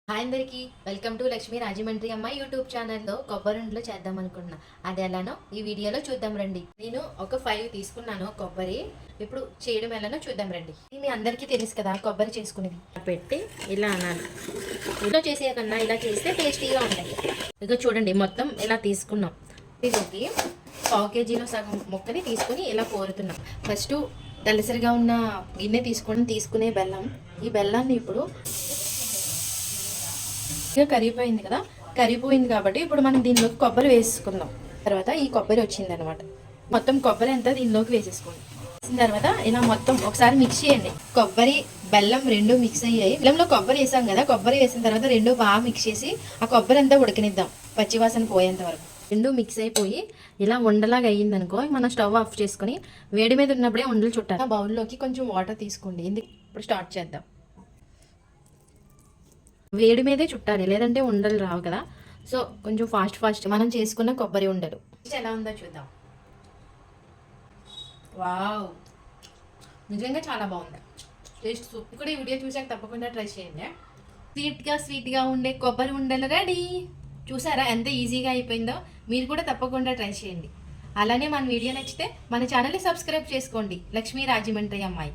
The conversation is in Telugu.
హాయ్ అందరికీ వెల్కమ్ టు లక్ష్మీ రాజమండ్రి అమ్మ యూట్యూబ్ ఛానల్లో కొబ్బరి ఉండలు చేద్దాం అనుకున్నా. అది ఎలానో ఈ వీడియోలో చూద్దాం రండి. నేను ఒక 5 తీసుకున్నాను కొబ్బరి. ఇప్పుడు చేయడం ఎలానో చూద్దాం రండి. ఇది మీ అందరికీ తెలుసు కదా, కొబ్బరి చేసుకునేది. పెట్టి ఇలా అనాలి. ఇలా చేసే కన్నా ఇలా చేస్తే టేస్టీగా ఉంటాయి. ఇక చూడండి, మొత్తం ఇలా తీసుకున్నాం. ఇదికి 1/4 కేజీలో సగం ముక్కని తీసుకుని ఇలా కోరుతున్నాం. ఫస్ట్ దళసరిగా ఉన్న గిన్నె తీసుకునే బెల్లం. ఈ బెల్లాన్ని ఇప్పుడు కరిగిపోయింది కదా, కరిగిపోయింది కాబట్టి ఇప్పుడు మనం దీనిలోకి కొబ్బరి వేసుకుందాం. తర్వాత ఈ కొబ్బరి వచ్చింది అనమాట. మొత్తం కొబ్బరి అంతా దీనిలోకి వేసేసుకోండి. వేసిన తర్వాత ఇలా మొత్తం ఒకసారి మిక్స్ చేయండి. కొబ్బరి బెల్లం రెండు మిక్స్ అయ్యాయి. బెల్లంలో కొబ్బరి వేసాం కదా, కొబ్బరి వేసిన తర్వాత రెండు బాగా మిక్స్ చేసి ఆ కొబ్బరి అంతా ఉడకనిద్దాం, పచ్చివాసన పోయేంత వరకు. రెండు మిక్స్ అయిపోయి ఇలా ఉండలాగా అయ్యింది అనుకో, మనం స్టవ్ ఆఫ్ చేసుకుని వేడి మీద ఉన్నప్పుడే ఉండలు చుట్టాలి. ఆ బౌల్లోకి కొంచెం వాటర్ తీసుకోండి. ఇప్పుడు స్టార్ట్ చేద్దాం. వేడి మీదే చుట్టాలి, లేదంటే ఉండలు రావు కదా. సో కొంచెం ఫాస్ట్ మనం చేసుకున్న కొబ్బరి ఉండలు ఎలా ఉందో చూద్దాం. వావ్, నిజంగా చాలా బాగుంది. Taste super. కూడా ఈ వీడియో చూసాక తప్పకుండా ట్రై చేయండి. స్వీట్గా ఉండే కొబ్బరి ఉండలు రెడీ. చూసారా ఎంత ఈజీగా అయిపోయిందో? మీరు కూడా తప్పకుండా ట్రై చేయండి. అలానే మన వీడియో నచ్చితే మన ఛానల్ని సబ్స్క్రైబ్ చేసుకోండి. లక్ష్మీ రాజమండ్రి అమ్మాయి.